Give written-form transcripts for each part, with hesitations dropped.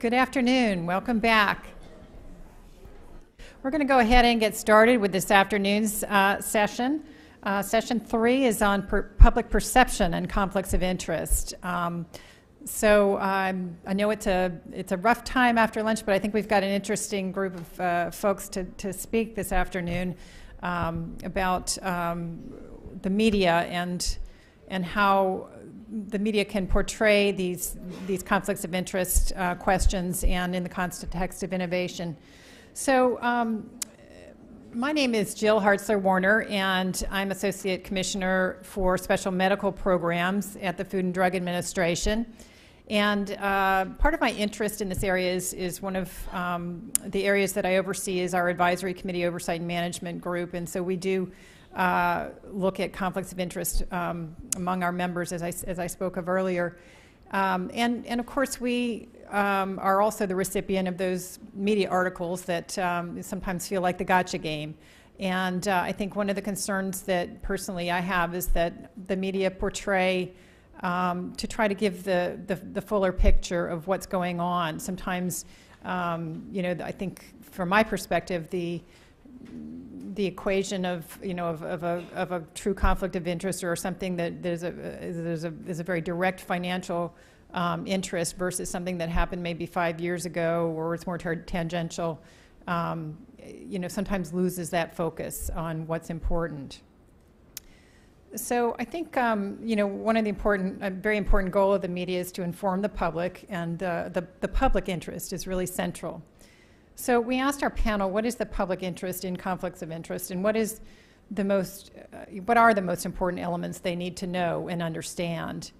Good afternoon. Welcome back. We're going to go ahead and get started with this afternoon's session. Session 3 is on public perception and conflicts of interest. I know it's a rough time after lunch, but I think we've got an interesting group of folks to speak this afternoon about the media and how the media can portray these conflicts of interest questions and in the context of innovation. So my name is Jill Hartzler Warner, and I'm Associate Commissioner for Special Medical Programs at the Food and Drug Administration. And part of my interest in this area is one of the areas that I oversee is our Advisory Committee Oversight and Management Group. And so we do look at conflicts of interest among our members, as I spoke of earlier. And of course, we are also the recipient of those media articles that sometimes feel like the gotcha game. And I think one of the concerns that personally I have is that the media portray to try to give the fuller picture of what's going on. Sometimes, I think from my perspective, the equation of a true conflict of interest or something that there's a very direct financial interest versus something that happened maybe 5 years ago or it's more tangential, sometimes loses that focus on what's important. So I think one of the very important goal of the media is to inform the public, and the public interest is really central. So we asked our panel, what is the public interest in conflicts of interest, and what are the most important elements they need to know and understand?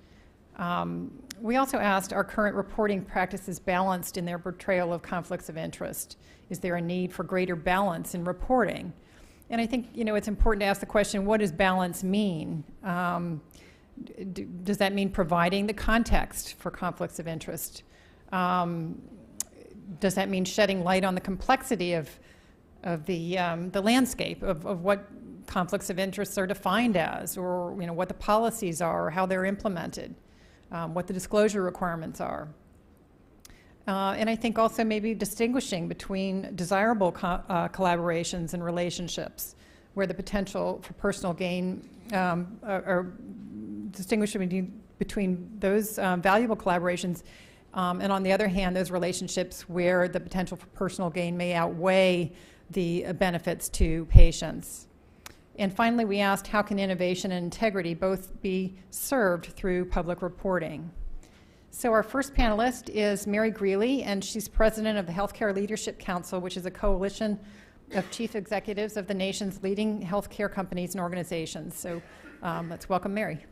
We also asked, are current reporting practices balanced in their portrayal of conflicts of interest? Is there a need for greater balance in reporting? And I think, it's important to ask the question, what does balance mean? Does that mean providing the context for conflicts of interest? Does that mean shedding light on the complexity of the landscape of what conflicts of interest are defined as, or what the policies are, or how they're implemented, what the disclosure requirements are? And I think also maybe distinguishing between desirable collaborations and relationships where the potential for personal gain, or distinguishing between those valuable collaborations and on the other hand, those relationships where the potential for personal gain may outweigh the benefits to patients. And finally, we asked, how can innovation and integrity both be served through public reporting? So our first panelist is Mary Greeley, and she's president of the Healthcare Leadership Council, which is a coalition of chief executives of the nation's leading healthcare companies and organizations. So let's welcome Mary.